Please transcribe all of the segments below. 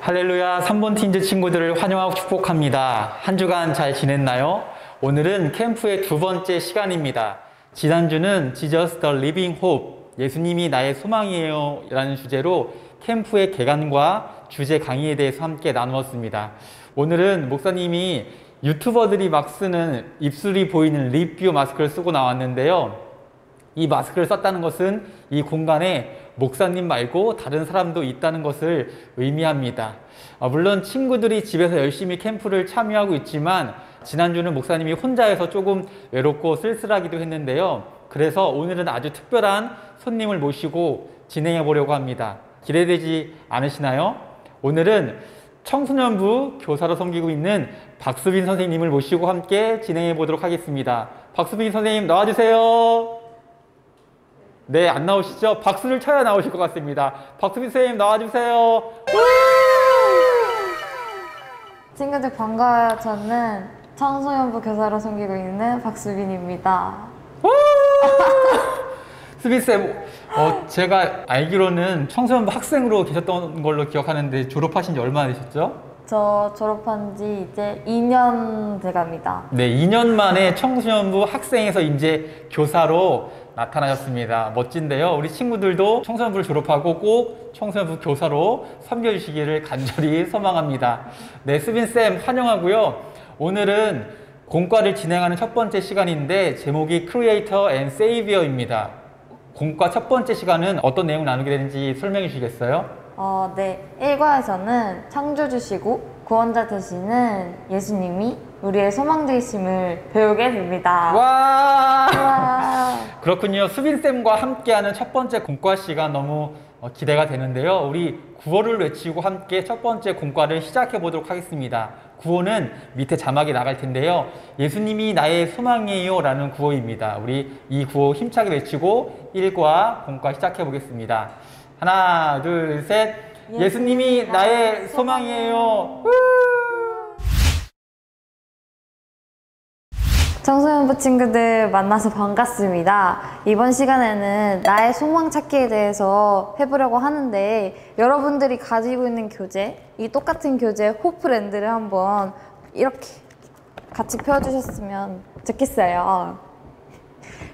할렐루야 3번 팀즈 친구들을 환영하고 축복합니다. 한 주간 잘 지냈나요? 오늘은 캠프의 두 번째 시간입니다. 지난주는 Jesus the Living Hope, 예수님이 나의 소망이에요 라는 주제로 캠프의 개관과 주제 강의에 대해서 함께 나누었습니다. 오늘은 목사님이 유튜버들이 막 쓰는 입술이 보이는 립뷰 마스크를 쓰고 나왔는데요. 이 마스크를 썼다는 것은 이 공간에 목사님 말고 다른 사람도 있다는 것을 의미합니다. 물론 친구들이 집에서 열심히 캠프를 참여하고 있지만 지난주는 목사님이 혼자여서 조금 외롭고 쓸쓸하기도 했는데요. 그래서 오늘은 아주 특별한 손님을 모시고 진행해 보려고 합니다. 기대되지 않으시나요? 오늘은 청소년부 교사로 섬기고 있는 박수빈 선생님을 모시고 함께 진행해 보도록 하겠습니다. 박수빈 선생님 나와주세요. 네, 안 나오시죠? 박수를 쳐야 나오실 것 같습니다. 박수빈 선생님 나와주세요. 친구들 반가워요. 저는 청소년부 교사로 섬기고 있는 박수빈입니다. 수빈쌤, 제가 알기로는 청소년부 학생으로 계셨던 걸로 기억하는데 졸업하신 지 얼마나 되셨죠? 저 졸업한 지 이제 2년 돼갑니다. 네, 2년 만에 청소년부 학생에서 이제 교사로 나타나셨습니다. 멋진데요. 우리 친구들도 청소년부를 졸업하고 꼭 청소년부 교사로 섬겨주시기를 간절히 소망합니다. 네, 수빈쌤 환영하고요. 오늘은 공과를 진행하는 첫 번째 시간인데 제목이 Creator and Savior입니다. 공과 첫 번째 시간은 어떤 내용을 나누게 되는지 설명해 주시겠어요? 네. 1과에서는 창조주시고 구원자 되시는 예수님이 우리의 소망 되심을 배우게 됩니다. 와! 그렇군요. 수빈쌤과 함께하는 첫 번째 공과 시간 너무 기대가 되는데요. 우리 구호를 외치고 함께 첫 번째 공과를 시작해 보도록 하겠습니다. 구호는 밑에 자막이 나갈 텐데요. 예수님이 나의 소망이에요 라는 구호입니다. 우리 이 구호 힘차게 외치고 1과 공과 시작해 보겠습니다. 하나, 둘, 셋. 예수님이 나의 소망이에요. 청소년부 친구들 만나서 반갑습니다. 이번 시간에는 나의 소망 찾기에 대해서 해보려고 하는데 여러분들이 가지고 있는 교재, 이 똑같은 교재 호프랜드를 한번 이렇게 같이 펴주셨으면 좋겠어요.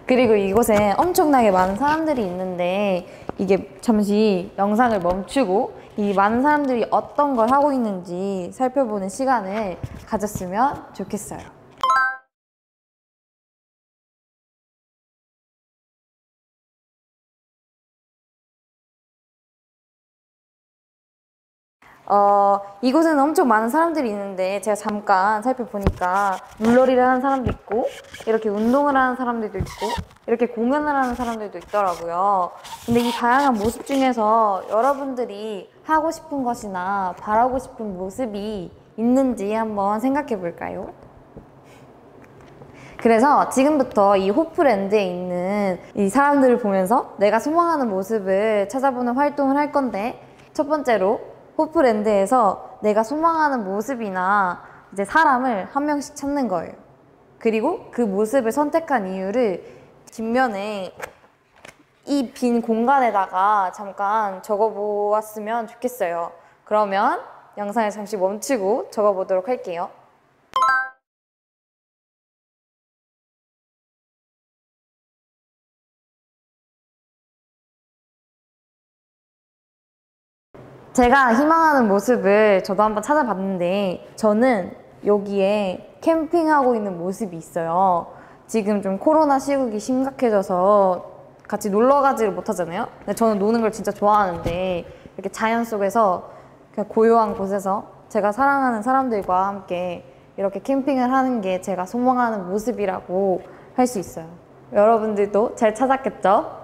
그리고 이곳에 엄청나게 많은 사람들이 있는데 이게 잠시 영상을 멈추고 이 많은 사람들이 어떤 걸 하고 있는지 살펴보는 시간을 가졌으면 좋겠어요. 이곳에는 엄청 많은 사람들이 있는데 제가 잠깐 살펴보니까 물놀이를 하는 사람도 있고 이렇게 운동을 하는 사람들도 있고 이렇게 공연을 하는 사람들도 있더라고요. 근데 이 다양한 모습 중에서 여러분들이 하고 싶은 것이나 바라고 싶은 모습이 있는지 한번 생각해 볼까요? 그래서 지금부터 이 호프랜드에 있는 이 사람들을 보면서 내가 소망하는 모습을 찾아보는 활동을 할 건데 첫 번째로 호프랜드에서 내가 소망하는 모습이나 이제 사람을 한 명씩 찾는 거예요. 그리고 그 모습을 선택한 이유를 뒷면에 이 빈 공간에다가 잠깐 적어보았으면 좋겠어요. 그러면 영상을 잠시 멈추고 적어보도록 할게요. 제가 희망하는 모습을 저도 한번 찾아봤는데 저는 여기에 캠핑하고 있는 모습이 있어요. 지금 좀 코로나 시국이 심각해져서 같이 놀러 가지를 못하잖아요. 근데 저는 노는 걸 진짜 좋아하는데 이렇게 자연 속에서 그냥 고요한 곳에서 제가 사랑하는 사람들과 함께 이렇게 캠핑을 하는 게 제가 소망하는 모습이라고 할 수 있어요. 여러분들도 잘 찾았겠죠?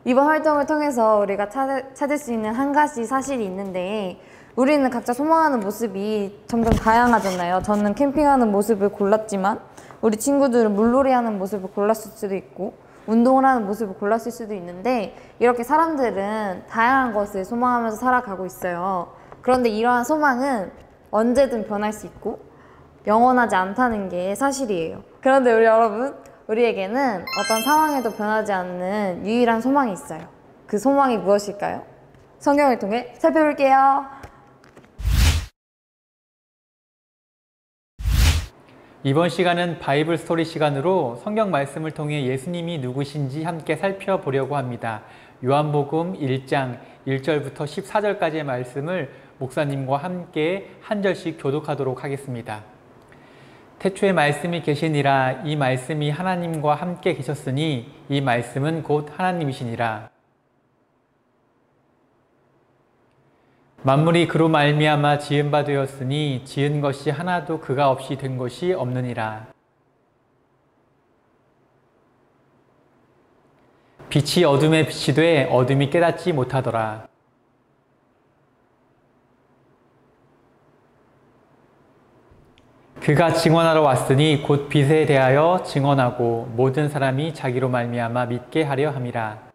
이번 활동을 통해서 우리가 찾을 수 있는 한 가지 사실이 있는데 우리는 각자 소망하는 모습이 점점 다양하잖아요. 저는 캠핑하는 모습을 골랐지만 우리 친구들은 물놀이 하는 모습을 골랐을 수도 있고 운동을 하는 모습을 골랐을 수도 있는데 이렇게 사람들은 다양한 것을 소망하면서 살아가고 있어요. 그런데 이러한 소망은 언제든 변할 수 있고 영원하지 않다는 게 사실이에요. 그런데 우리 여러분, 우리에게는 어떤 상황에도 변하지 않는 유일한 소망이 있어요. 그 소망이 무엇일까요? 성경을 통해 살펴볼게요. 이번 시간은 바이블 스토리 시간으로 성경 말씀을 통해 예수님이 누구신지 함께 살펴보려고 합니다. 요한복음 1장 1절부터 14절까지의 말씀을 목사님과 함께 한 절씩 교독하도록 하겠습니다. 태초에 말씀이 계시니라. 이 말씀이 하나님과 함께 계셨으니 이 말씀은 곧 하나님이시니라. 만물이 그로 말미암아 지은 바 되었으니 지은 것이 하나도 그가 없이 된 것이 없느니라. 빛이 어둠에 빛이 돼 어둠이 깨닫지 못하더라. 그가 증언하러 왔으니 곧 빛에 대하여 증언하고 모든 사람이 자기로 말미암아 믿게 하려 함이라.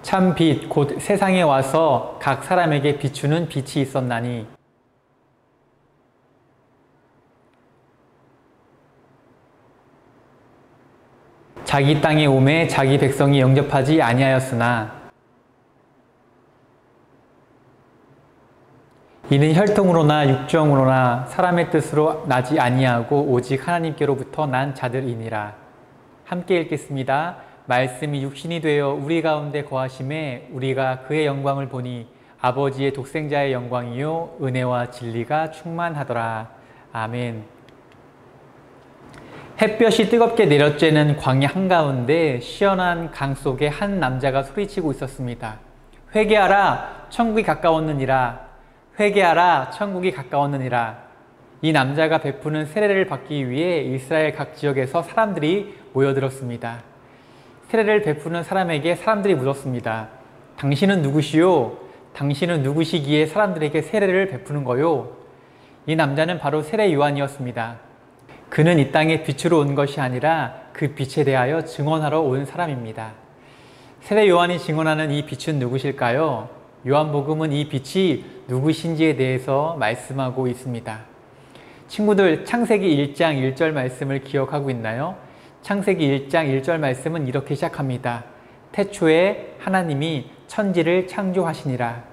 참 빛 곧 세상에 와서 각 사람에게 비추는 빛이 있었나니 자기 땅에 오매 자기 백성이 영접하지 아니하였으나 이는 혈통으로나 육정으로나 사람의 뜻으로 나지 아니하고 오직 하나님께로부터 난 자들이니라. 함께 읽겠습니다. 말씀이 육신이 되어 우리 가운데 거하심에 우리가 그의 영광을 보니 아버지의 독생자의 영광이요 은혜와 진리가 충만하더라. 아멘. 햇볕이 뜨겁게 내려쬐는 광야 한가운데 시원한 강 속에 한 남자가 소리치고 있었습니다. 회개하라, 천국이 가까웠느니라. 회개하라, 천국이 가까웠느니라. 이 남자가 베푸는 세례를 받기 위해 이스라엘 각 지역에서 사람들이 모여들었습니다. 세례를 베푸는 사람에게 사람들이 묻었습니다. 당신은 누구시오? 당신은 누구시기에 사람들에게 세례를 베푸는 거요? 이 남자는 바로 세례 요한이었습니다. 그는 이 땅에 빛으로 온 것이 아니라 그 빛에 대하여 증언하러 온 사람입니다. 세례 요한이 증언하는 이 빛은 누구실까요? 요한복음은 이 빛이 누구신지에 대해서 말씀하고 있습니다. 친구들, 창세기 1장 1절 말씀을 기억하고 있나요? 창세기 1장 1절 말씀은 이렇게 시작합니다. 태초에 하나님이 천지를 창조하시니라.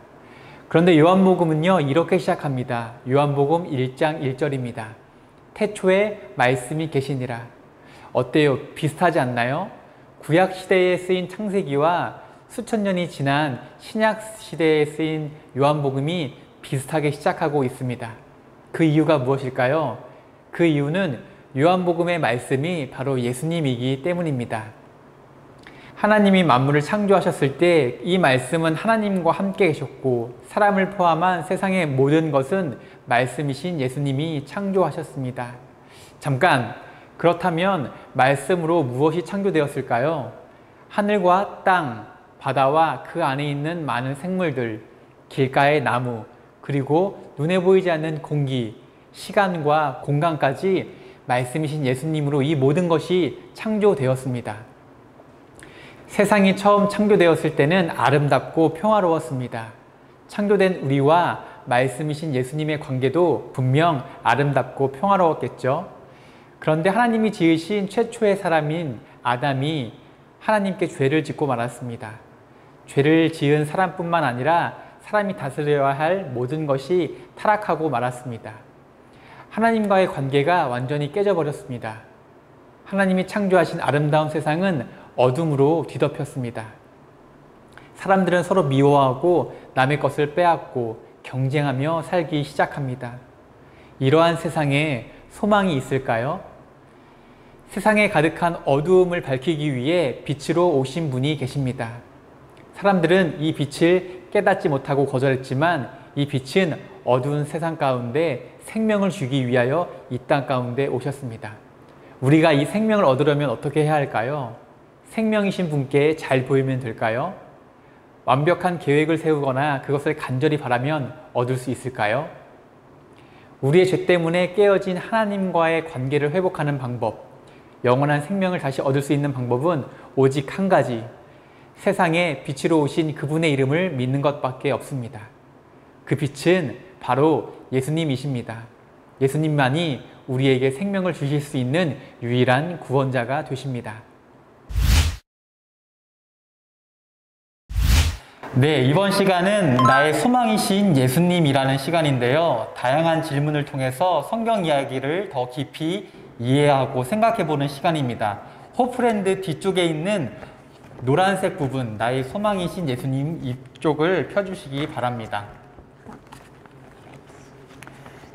그런데 요한복음은요, 이렇게 시작합니다. 요한복음 1장 1절입니다. 태초에 말씀이 계시니라. 어때요? 비슷하지 않나요? 구약 시대에 쓰인 창세기와 수천 년이 지난 신약 시대에 쓰인 요한복음이 비슷하게 시작하고 있습니다. 그 이유가 무엇일까요? 그 이유는 요한복음의 말씀이 바로 예수님이기 때문입니다. 하나님이 만물을 창조하셨을 때 이 말씀은 하나님과 함께 계셨고 사람을 포함한 세상의 모든 것은 말씀이신 예수님이 창조하셨습니다. 잠깐, 그렇다면 말씀으로 무엇이 창조되었을까요? 하늘과 땅, 바다와 그 안에 있는 많은 생물들, 길가의 나무, 그리고 눈에 보이지 않는 공기, 시간과 공간까지 말씀이신 예수님으로 이 모든 것이 창조되었습니다. 세상이 처음 창조되었을 때는 아름답고 평화로웠습니다. 창조된 우리와 말씀이신 예수님의 관계도 분명 아름답고 평화로웠겠죠. 그런데 하나님이 지으신 최초의 사람인 아담이 하나님께 죄를 짓고 말았습니다. 죄를 지은 사람뿐만 아니라 사람이 다스려야 할 모든 것이 타락하고 말았습니다. 하나님과의 관계가 완전히 깨져버렸습니다. 하나님이 창조하신 아름다운 세상은 어둠으로 뒤덮였습니다. 사람들은 서로 미워하고 남의 것을 빼앗고 경쟁하며 살기 시작합니다. 이러한 세상에 소망이 있을까요? 세상에 가득한 어두움을 밝히기 위해 빛으로 오신 분이 계십니다. 사람들은 이 빛을 깨닫지 못하고 거절했지만 이 빛은 어두운 세상 가운데 생명을 주기 위하여 이 땅 가운데 오셨습니다. 우리가 이 생명을 얻으려면 어떻게 해야 할까요? 생명이신 분께 잘 보이면 될까요? 완벽한 계획을 세우거나 그것을 간절히 바라면 얻을 수 있을까요? 우리의 죄 때문에 깨어진 하나님과의 관계를 회복하는 방법, 영원한 생명을 다시 얻을 수 있는 방법은 오직 한 가지, 세상에 빛으로 오신 그분의 이름을 믿는 것밖에 없습니다. 그 빛은 바로 예수님이십니다. 예수님만이 우리에게 생명을 주실 수 있는 유일한 구원자가 되십니다. 네, 이번 시간은 나의 소망이신 예수님이라는 시간인데요. 다양한 질문을 통해서 성경 이야기를 더 깊이 이해하고 생각해보는 시간입니다. 호프랜드 뒤쪽에 있는 노란색 부분, 나의 소망이신 예수님 이쪽을 펴주시기 바랍니다.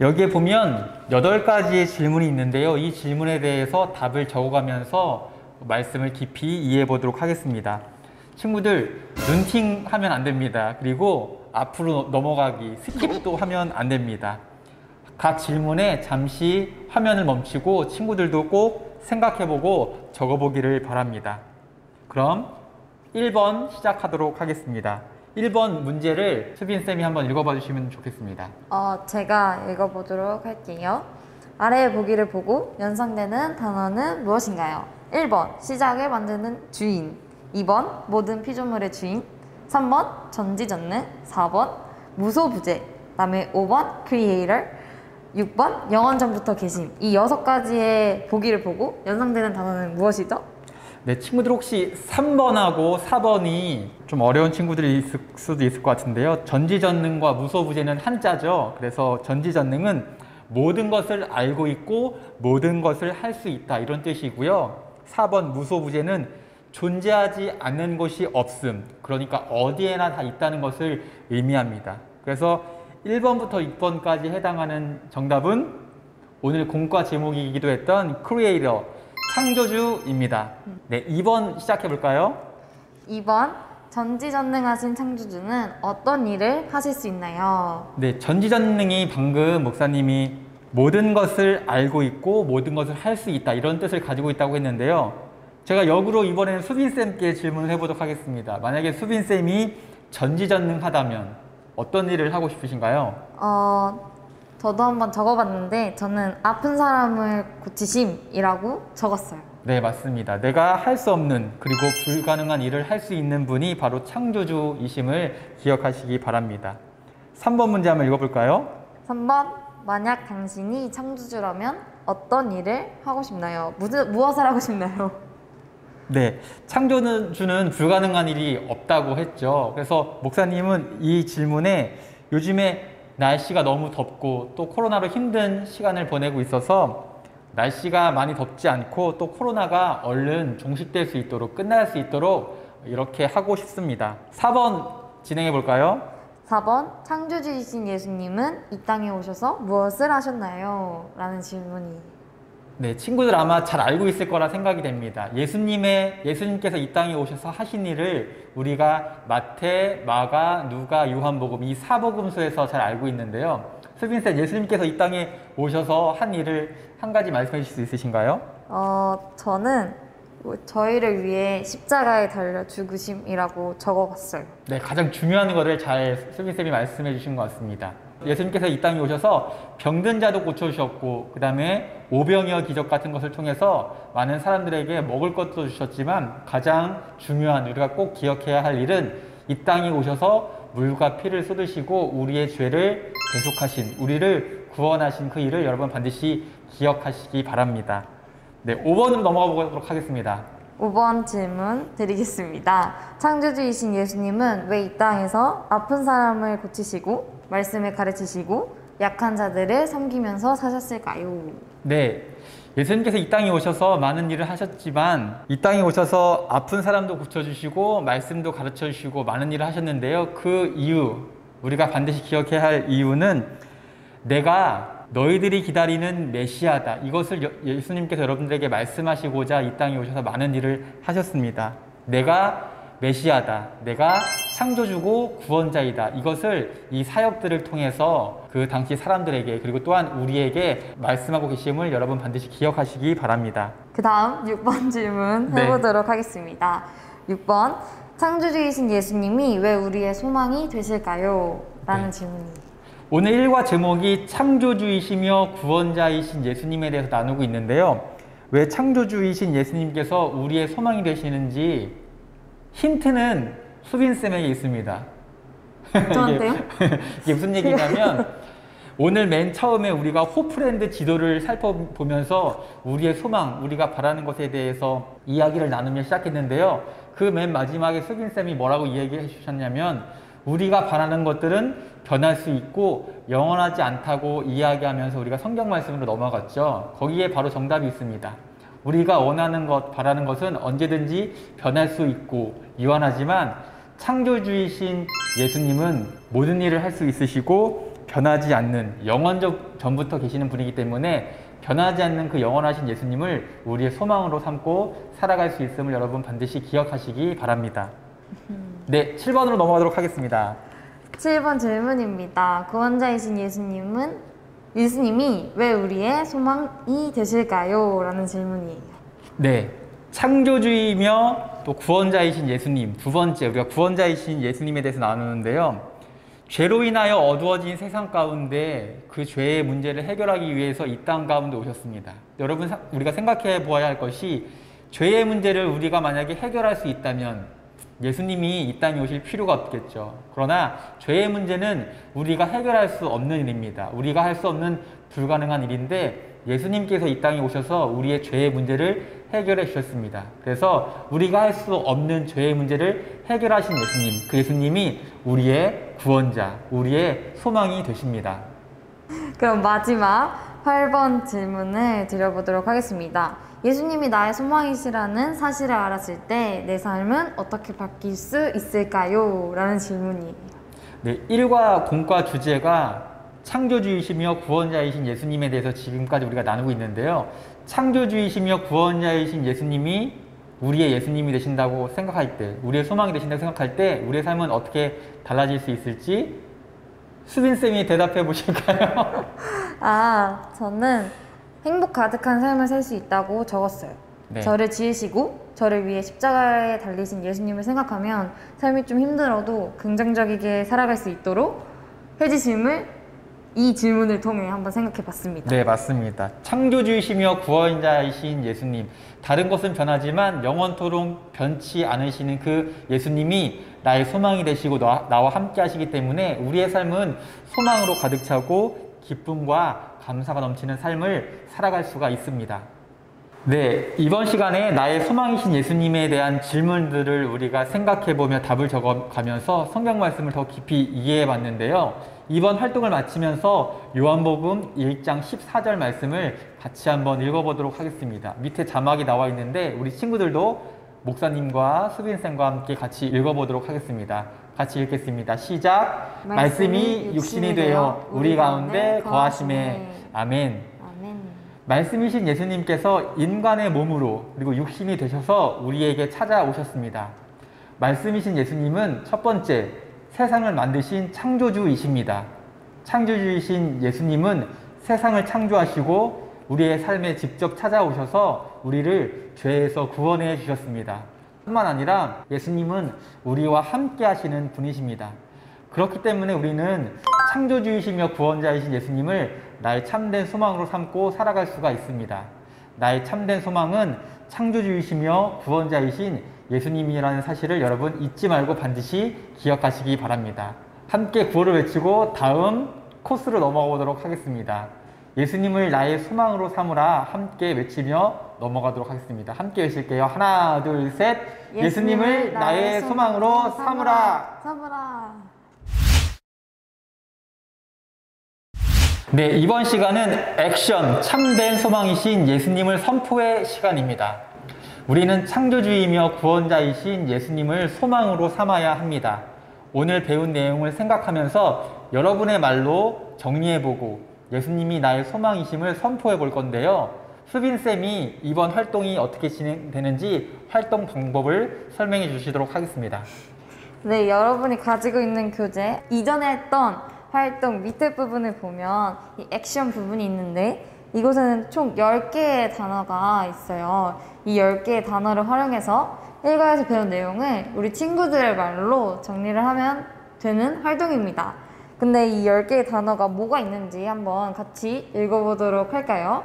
여기에 보면 8가지의 질문이 있는데요. 이 질문에 대해서 답을 적어가면서 말씀을 깊이 이해해 보도록 하겠습니다. 친구들, 눈팅 하면 안 됩니다. 그리고 앞으로 넘어가기, 스킵도 하면 안 됩니다. 각 질문에 잠시 화면을 멈추고 친구들도 꼭 생각해보고 적어보기를 바랍니다. 그럼 1번 시작하도록 하겠습니다. 1번 문제를 수빈쌤이 한번 읽어봐 주시면 좋겠습니다. 제가 읽어보도록 할게요. 아래의 보기를 보고 연상되는 단어는 무엇인가요? 1번 시작을 만드는 주인, 2번 모든 피조물의 주인, 3번 전지전능, 4번 무소부재, 그다음에 5번 creator, 6번 영원전부터 계심. 이 6가지의 보기를 보고 연상되는 단어는 무엇이죠? 네, 친구들 혹시 3번하고 4번이 좀 어려운 친구들이 있을 수도 있을 것 같은데요. 전지전능과 무소부재는 한자죠. 그래서 전지전능은 모든 것을 알고 있고 모든 것을 할 수 있다, 이런 뜻이고요. 4번 무소부재는 존재하지 않는 것이 없음, 그러니까 어디에나 다 있다는 것을 의미합니다. 그래서 1번부터 6번까지 해당하는 정답은 오늘 공과 제목이기도 했던 크리에이터, 창조주입니다. 네, 2번 시작해 볼까요? 2번 전지전능하신 창조주는 어떤 일을 하실 수 있나요? 네, 전지전능이 방금 목사님이 모든 것을 알고 있고 모든 것을 할 수 있다, 이런 뜻을 가지고 있다고 했는데요. 제가 역으로 이번에는 수빈쌤께 질문을 해보도록 하겠습니다. 만약에 수빈쌤이 전지전능하다면 어떤 일을 하고 싶으신가요? 저도 한번 적어봤는데 저는 아픈 사람을 고치심이라고 적었어요. 네, 맞습니다. 내가 할 수 없는, 그리고 불가능한 일을 할 수 있는 분이 바로 창조주이심을 기억하시기 바랍니다. 3번 문제 한번 읽어볼까요? 3번 만약 당신이 창조주라면 어떤 일을 하고 싶나요? 무엇을 하고 싶나요? 네, 창조주는 불가능한 일이 없다고 했죠. 그래서 목사님은 이 질문에 요즘에 날씨가 너무 덥고 또 코로나로 힘든 시간을 보내고 있어서 날씨가 많이 덥지 않고 또 코로나가 얼른 종식될 수 있도록, 끝날 수 있도록 이렇게 하고 싶습니다. 4번 진행해 볼까요? 4번 창조주이신 예수님은 이 땅에 오셔서 무엇을 하셨나요? 라는 질문이. 네, 친구들 아마 잘 알고 있을 거라 생각이 됩니다. 예수님께서 이 땅에 오셔서 하신 일을 우리가 마태, 마가, 누가, 요한복음 이 4복음서에서 잘 알고 있는데요. 수빈쌤, 예수님께서 이 땅에 오셔서 한 일을 한 가지 말씀해 주실 수 있으신가요? 저는 저희를 위해 십자가에 달려 죽으심이라고 적어봤어요. 네, 가장 중요한 거를 잘 수빈쌤이 말씀해 주신 것 같습니다. 예수님께서 이 땅에 오셔서 병든 자도 고쳐주셨고, 그 다음에 오병이어 기적 같은 것을 통해서 많은 사람들에게 먹을 것도 주셨지만 가장 중요한, 우리가 꼭 기억해야 할 일은 이 땅에 오셔서 물과 피를 쏟으시고 우리의 죄를 대속하신, 우리를 구원하신 그 일을 여러분 반드시 기억하시기 바랍니다. 네, 5번으로 넘어가 보도록 하겠습니다. 5번 질문 드리겠습니다. 창조주이신 예수님은 왜 이 땅에서 아픈 사람을 고치시고 말씀을 가르치시고 약한 자들을 섬기면서 사셨을까요? 네, 예수님께서 이 땅에 오셔서 많은 일을 하셨지만 이 땅에 오셔서 아픈 사람도 고쳐주시고 말씀도 가르쳐주시고 많은 일을 하셨는데요. 그 이유, 우리가 반드시 기억해야 할 이유는 내가 너희들이 기다리는 메시아다, 이것을 예수님께서 여러분들에게 말씀하시고자 이 땅에 오셔서 많은 일을 하셨습니다. 내가 메시아다, 내가 창조주고 구원자이다, 이것을 이 사역들을 통해서 그 당시 사람들에게, 그리고 또한 우리에게 말씀하고 계심을 여러분 반드시 기억하시기 바랍니다. 그 다음 6번 질문 해보도록 하겠습니다. 6번 창조주이신 예수님이 왜 우리의 소망이 되실까요? 라는 질문이. 오늘 일과 제목이 창조주이시며 구원자이신 예수님에 대해서 나누고 있는데요. 왜 창조주이신 예수님께서 우리의 소망이 되시는지 힌트는 수빈쌤에게 있습니다. 저한테요? 이게 무슨 얘기냐면 오늘 맨 처음에 우리가 호프랜드 지도를 살펴보면서 우리의 소망, 우리가 바라는 것에 대해서 이야기를 나누며 시작했는데요. 그 맨 마지막에 수빈쌤이 뭐라고 이야기해 주셨냐면 우리가 바라는 것들은 변할 수 있고 영원하지 않다고 이야기하면서 우리가 성경 말씀으로 넘어갔죠. 거기에 바로 정답이 있습니다. 우리가 원하는 것, 바라는 것은 언제든지 변할 수 있고 유한하지만 창조주이신 예수님은 모든 일을 할 수 있으시고 변하지 않는 영원적 전부터 계시는 분이기 때문에 변하지 않는 그 영원하신 예수님을 우리의 소망으로 삼고 살아갈 수 있음을 여러분 반드시 기억하시기 바랍니다. 네, 7번으로 넘어가도록 하겠습니다. 7번 질문입니다. 구원자이신 예수님이 왜 우리의 소망이 되실까요? 라는 질문이에요. 네, 창조주이며 또 구원자이신 예수님, 두 번째 우리가 구원자이신 예수님에 대해서 나누는데요. 죄로 인하여 어두워진 세상 가운데 그 죄의 문제를 해결하기 위해서 이 땅 가운데 오셨습니다. 여러분, 우리가 생각해 보아야 할 것이 죄의 문제를 우리가 만약에 해결할 수 있다면 예수님이 이 땅에 오실 필요가 없겠죠. 그러나 죄의 문제는 우리가 해결할 수 없는 일입니다. 우리가 할 수 없는 불가능한 일인데 예수님께서 이 땅에 오셔서 우리의 죄의 문제를 해결해 주셨습니다. 그래서 우리가 할 수 없는 죄의 문제를 해결하신 예수님, 그 예수님이 우리의 구원자, 우리의 소망이 되십니다. 그럼 마지막 8번 질문을 드려보도록 하겠습니다. 예수님이 나의 소망이시라는 사실을 알았을 때 내 삶은 어떻게 바뀔 수 있을까요? 라는 질문이에요. 네, 1과 공과 주제가 창조주이시며 구원자이신 예수님에 대해서 지금까지 우리가 나누고 있는데요. 창조주이시며 구원자이신 예수님이 우리의 예수님이 되신다고 생각할 때, 우리의 소망이 되신다고 생각할 때 우리의 삶은 어떻게 달라질 수 있을지 수빈쌤이 대답해 보실까요? 저는 행복 가득한 삶을 살 수 있다고 적었어요. 네. 저를 지으시고 저를 위해 십자가에 달리신 예수님을 생각하면 삶이 좀 힘들어도 긍정적이게 살아갈 수 있도록 해주심을 이 질문을 통해 한번 생각해 봤습니다. 네, 맞습니다. 창조주이시며 구원자이신 예수님, 다른 것은 변하지만 영원토록 변치 않으시는 그 예수님이 나의 소망이 되시고 나와 함께 하시기 때문에 우리의 삶은 소망으로 가득 차고 기쁨과 감사가 넘치는 삶을 살아갈 수가 있습니다. 네, 이번 시간에 나의 소망이신 예수님에 대한 질문들을 우리가 생각해보며 답을 적어가면서 성경 말씀을 더 깊이 이해해 봤는데요. 이번 활동을 마치면서 요한복음 1장 14절 말씀을 같이 한번 읽어보도록 하겠습니다. 밑에 자막이 나와 있는데 우리 친구들도 목사님과 수빈쌤과 함께 같이 읽어보도록 하겠습니다. 같이 읽겠습니다. 시작! 말씀이 육신이 되어 우리 가운데 거하심에 아멘. 말씀이신 예수님께서 인간의 몸으로 그리고 육신이 되셔서 우리에게 찾아오셨습니다. 말씀이신 예수님은 첫 번째, 세상을 만드신 창조주이십니다. 창조주이신 예수님은 세상을 창조하시고 우리의 삶에 직접 찾아오셔서 우리를 죄에서 구원해 주셨습니다. 뿐만 아니라 예수님은 우리와 함께 하시는 분이십니다. 그렇기 때문에 우리는 창조주이시며 구원자이신 예수님을 나의 참된 소망으로 삼고 살아갈 수가 있습니다. 나의 참된 소망은 창조주이시며 구원자이신 예수님이라는 사실을 여러분 잊지 말고 반드시 기억하시기 바랍니다. 함께 구호를 외치고 다음 코스로 넘어가 보도록 하겠습니다. 예수님을 나의 소망으로 삼으라 함께 외치며 넘어가도록 하겠습니다. 함께 외칠게요. 하나, 둘, 셋. 예수님을 나의 소망으로 삼으라. 네, 이번 시간은 액션, 참된 소망이신 예수님을 선포의 시간입니다. 우리는 창조주이며 구원자이신 예수님을 소망으로 삼아야 합니다. 오늘 배운 내용을 생각하면서 여러분의 말로 정리해보고 예수님이 나의 소망이심을 선포해 볼 건데요. 수빈쌤이 이번 활동이 어떻게 진행되는지 활동 방법을 설명해 주시도록 하겠습니다. 네, 여러분이 가지고 있는 교재 이전에 했던 활동 밑에 부분을 보면 이 액션 부분이 있는데 이곳에는 총 10개의 단어가 있어요. 이 10개의 단어를 활용해서 일과에서 배운 내용을 우리 친구들의 말로 정리를 하면 되는 활동입니다. 근데 이 10개의 단어가 뭐가 있는지 한번 같이 읽어보도록 할까요?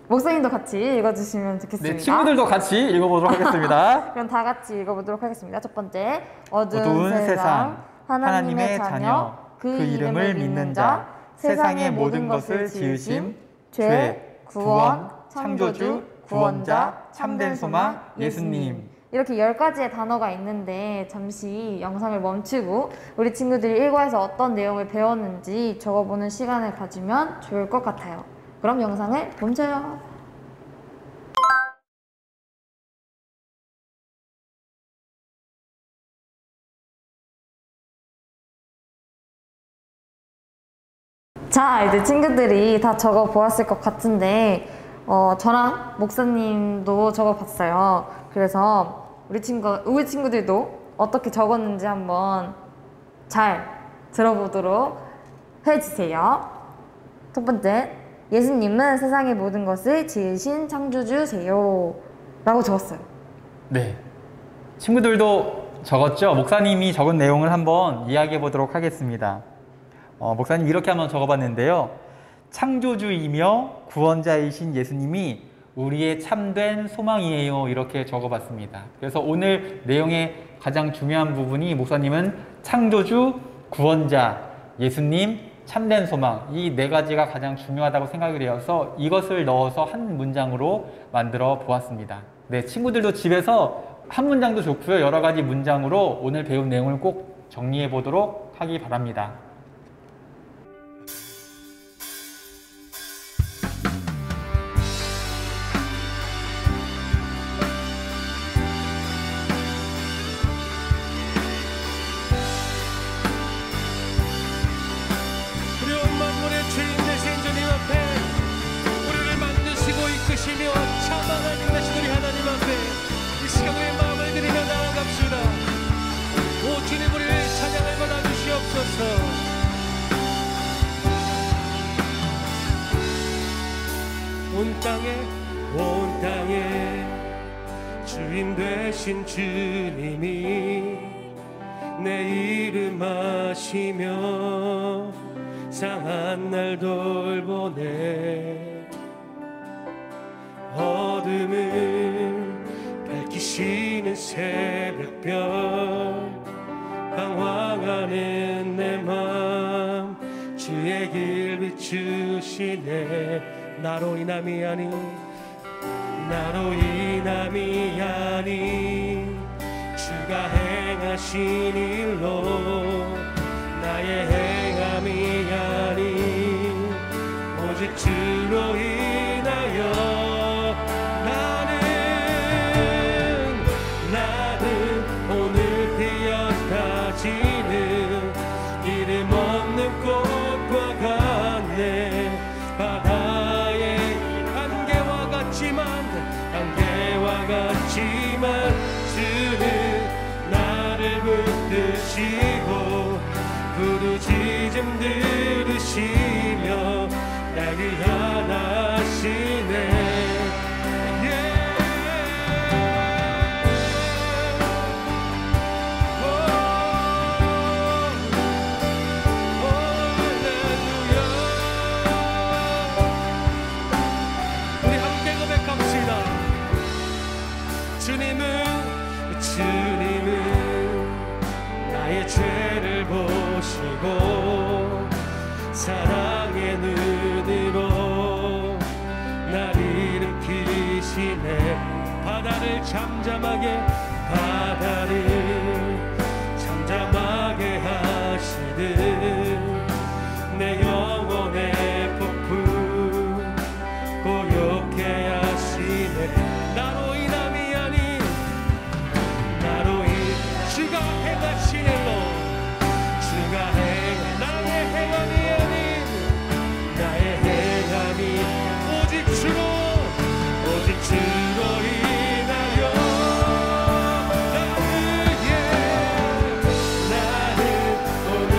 목사님도 같이 읽어주시면 좋겠습니다. 네, 친구들도 같이 읽어보도록 하겠습니다. 그럼 다 같이 읽어보도록 하겠습니다. 첫 번째, 어두운 어두운 세상, 세상, 하나님의 자녀, 그 이름을 믿는 자, 세상의 모든 것을 지으심, 죄, 구원, 창조주, 구원자, 참된 소망, 예수님. 이렇게 10가지의 단어가 있는데 잠시 영상을 멈추고 우리 친구들이 일과에서 어떤 내용을 배웠는지 적어보는 시간을 가지면 좋을 것 같아요. 그럼 영상을 멈춰요. 자, 이제 친구들이 다 적어 보았을 것 같은데 저랑 목사님도 적어 봤어요. 그래서 우리 친구들도 어떻게 적었는지 한번 잘 들어보도록 해주세요. 첫 번째, 예수님은 세상의 모든 것을 지으신 창조주세요 라고 적었어요. 네. 친구들도 적었죠? 목사님이 적은 내용을 한번 이야기해 보도록 하겠습니다. 목사님 이렇게 한번 적어봤는데요. 창조주이며 구원자이신 예수님이 우리의 참된 소망이에요. 이렇게 적어봤습니다. 그래서 오늘 내용의 가장 중요한 부분이 목사님은 창조주, 구원자, 예수님, 참된 소망 이 네 가지가 가장 중요하다고 생각이 되어서 이것을 넣어서 한 문장으로 만들어 보았습니다. 네, 친구들도 집에서 한 문장도 좋고요. 여러 가지 문장으로 오늘 배운 내용을 꼭 정리해 보도록 하기 바랍니다. 이끄시며 참만하신 우리 하나님 앞에 이 시간에 마음을 드리며 나아갑시다. 오 주님, 우리를 찬양을 받아주시옵소서. 온 땅에 주인 되신 주님이 내 이름 아시며 상한 날 돌보네. 어둠을 밝히시는 새벽별 방황하는 내 맘 주의 길 비추시네. 나로 인함이 아니 주가 행하신 일로 나의 행함이 아니 오직 주로 인하여 오늘 피어까지는 이름 없는 꽃과 같네. 바다의 안개와 같지만 주는 나를 붙드시고 부르짖음 들으시며 날 위하시네. 주님은 나의 죄를 보시고 사랑의 눈으로 날 일으키시네. 바다를 잠잠하게 하시듯 내 영혼의 폭풍 고요케 하시네. 주가 행하신 일로 나의 행함이 아닌 나의 행함이 오직 주로 인하여 나는 오늘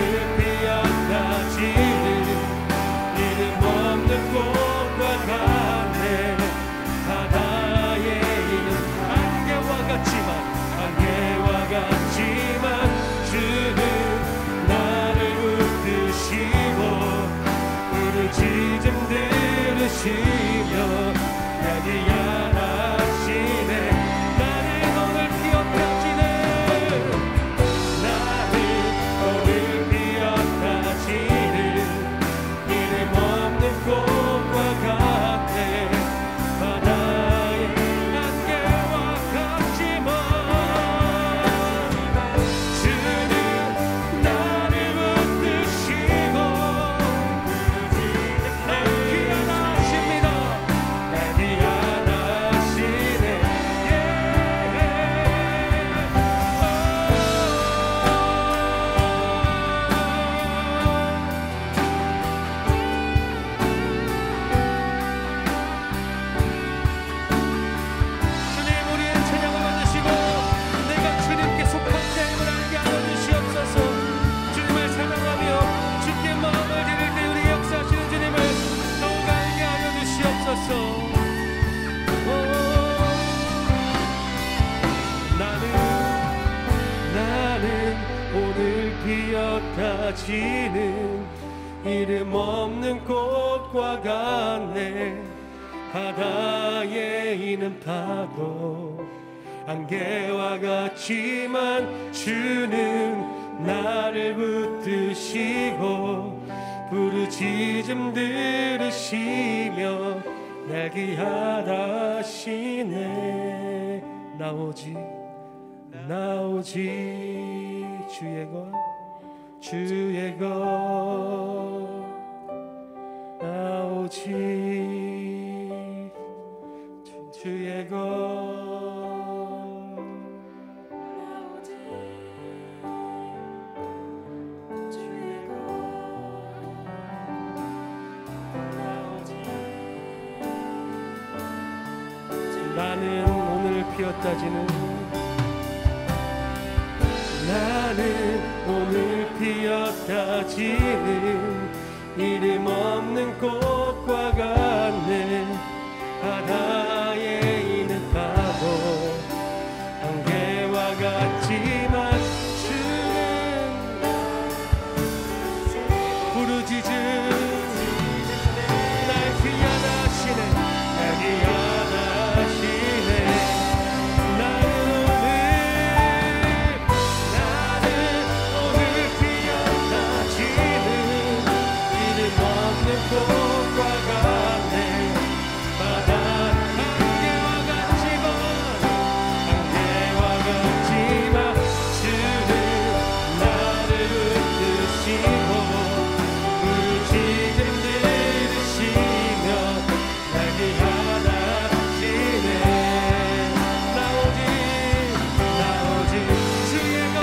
피어다지는 이름 없는 꽃과 같네. 바다에 있는 파도 안개와 같지만 주는 나를 붙드시고 부르짖음 들으시며 날 귀하다시네. 나 오직 주의 것 나 오직 주의 것 나는 오늘 피었다지는 이름 없는 꽃과 같네. 바다에 있는 파도 안개와 같지만 주는 부르짖음 날 귀하다시네. 날 귀하다시네. 꽃과 같네. 바다 안개와 같지만 주는 나를 붙드시고 부르짖음 들으시며 날 귀하다시네. 나 오직 주의 것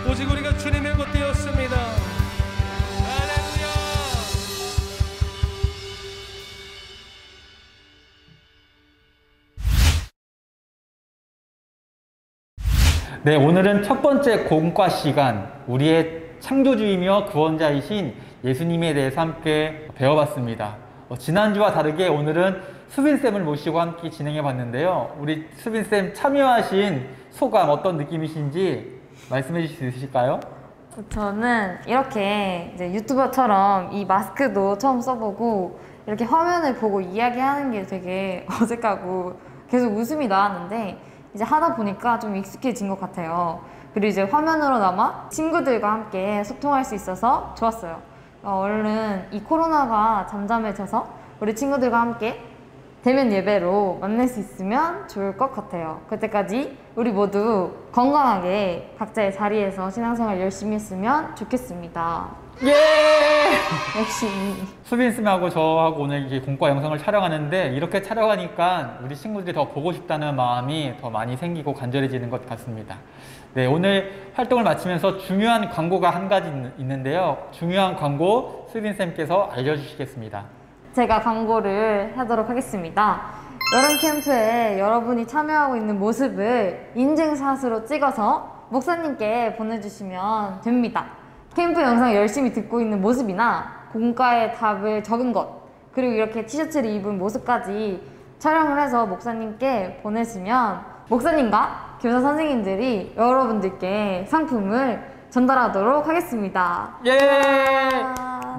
오직 우리가 주님의 것 되었습니다. 할렐루야. 네, 오늘은 첫 번째 공과 시간, 우리의 창조주이며 구원자이신 예수님에 대해서 함께 배워봤습니다. 지난주와 다르게 오늘은 수빈쌤을 모시고 함께 진행해 봤는데요. 우리 수빈쌤 참여하신 소감 어떤 느낌이신지 말씀해 주실 수 있으실까요? 저는 이렇게 이제 유튜버처럼 이 마스크도 처음 써보고 이렇게 화면을 보고 이야기하는 게 되게 어색하고 계속 웃음이 나왔는데 이제 하다 보니까 좀 익숙해진 것 같아요. 그리고 이제 화면으로나마 친구들과 함께 소통할 수 있어서 좋았어요. 얼른 이 코로나가 잠잠해져서 우리 친구들과 함께 대면 예배로 만날 수 있으면 좋을 것 같아요. 그때까지 우리 모두 건강하게 각자의 자리에서 신앙생활 열심히 했으면 좋겠습니다. 예! 열심히. 수빈쌤하고 저하고 오늘 이제 공과 영상을 촬영하는데 이렇게 촬영하니까 우리 친구들이 더 보고 싶다는 마음이 더 많이 생기고 간절해지는 것 같습니다. 네, 오늘 활동을 마치면서 중요한 광고가 한 가지 있는데요. 중요한 광고 수빈쌤께서 알려주시겠습니다. 제가 광고를 하도록 하겠습니다. 여름 캠프에 여러분이 참여하고 있는 모습을 인증샷으로 찍어서 목사님께 보내주시면 됩니다. 캠프 영상 열심히 듣고 있는 모습이나 공과의 답을 적은 것, 그리고 이렇게 티셔츠를 입은 모습까지 촬영을 해서 목사님께 보내시면 목사님과 교사 선생님들이 여러분들께 상품을 전달하도록 하겠습니다. 예!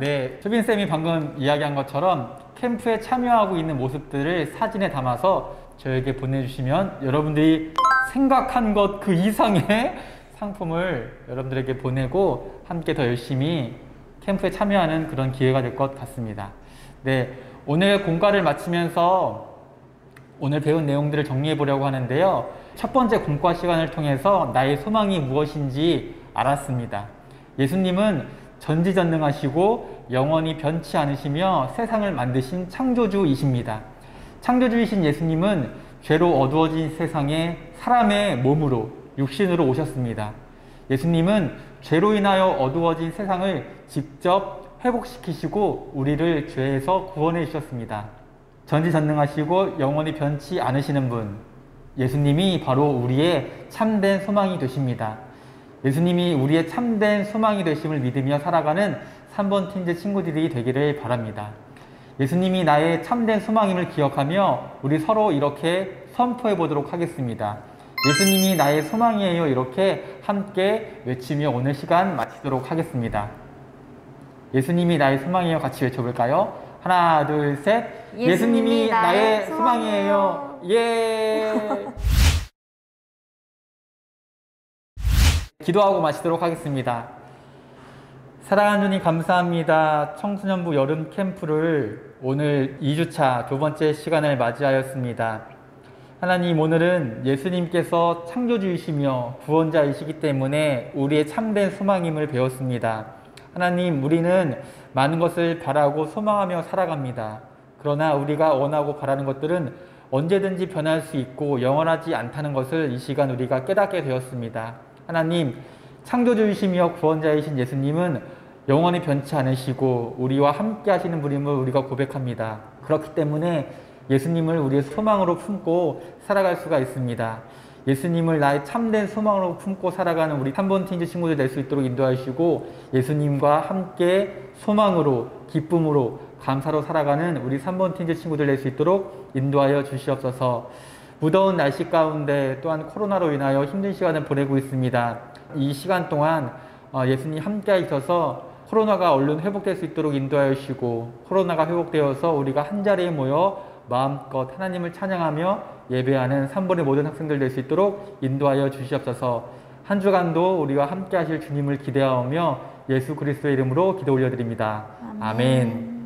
네, 수빈쌤이 방금 이야기한 것처럼 캠프에 참여하고 있는 모습들을 사진에 담아서 저에게 보내주시면 여러분들이 생각한 것 그 이상의 상품을 여러분들에게 보내고 함께 더 열심히 캠프에 참여하는 그런 기회가 될 것 같습니다. 네, 오늘 공과를 마치면서 오늘 배운 내용들을 정리해 보려고 하는데요. 첫 번째 공과 시간을 통해서 나의 소망이 무엇인지 알았습니다. 예수님은 전지전능하시고 영원히 변치 않으시며 세상을 만드신 창조주이십니다. 창조주이신 예수님은 죄로 어두워진 세상에 사람의 몸으로 육신으로 오셨습니다. 예수님은 죄로 인하여 어두워진 세상을 직접 회복시키시고 우리를 죄에서 구원해 주셨습니다. 전지전능하시고 영원히 변치 않으시는 분, 예수님이 바로 우리의 참된 소망이 되십니다. 예수님이 우리의 참된 소망이 되심을 믿으며 살아가는 3번 팀즈 친구들이 되기를 바랍니다. 예수님이 나의 참된 소망임을 기억하며 우리 서로 이렇게 선포해 보도록 하겠습니다. 예수님이 나의 소망이에요. 이렇게 함께 외치며 오늘 시간 마치도록 하겠습니다. 예수님이 나의 소망이에요. 같이 외쳐볼까요? 하나, 둘, 셋. 예수님이 나의 소망이에요. 예. 기도하고 마치도록 하겠습니다. 사랑하는 주님 감사합니다. 청소년부 여름 캠프를 오늘 2주차 두 번째 시간을 맞이하였습니다. 하나님, 오늘은 예수님께서 창조주이시며 구원자이시기 때문에 우리의 참된 소망임을 배웠습니다. 하나님, 우리는 많은 것을 바라고 소망하며 살아갑니다. 그러나 우리가 원하고 바라는 것들은 언제든지 변할 수 있고 영원하지 않다는 것을 이 시간 우리가 깨닫게 되었습니다. 하나님, 창조주이시며 구원자이신 예수님은 영원히 변치 않으시고 우리와 함께 하시는 분임을 우리가 고백합니다. 그렇기 때문에 예수님을 우리의 소망으로 품고 살아갈 수가 있습니다. 예수님을 나의 참된 소망으로 품고 살아가는 우리 3번 팀즈 친구들 될 수 있도록 인도하시고 예수님과 함께 소망으로, 기쁨으로, 감사로 살아가는 우리 3번 팀즈 친구들 될 수 있도록 인도하여 주시옵소서. 무더운 날씨 가운데 또한 코로나로 인하여 힘든 시간을 보내고 있습니다. 이 시간 동안 예수님 함께 있어서 코로나가 얼른 회복될 수 있도록 인도하여 주시고 코로나가 회복되어서 우리가 한자리에 모여 마음껏 하나님을 찬양하며 예배하는 3번의 모든 학생들 될 수 있도록 인도하여 주시옵소서. 한 주간도 우리와 함께 하실 주님을 기대하며 예수 그리스도의 이름으로 기도 올려드립니다. 아멘.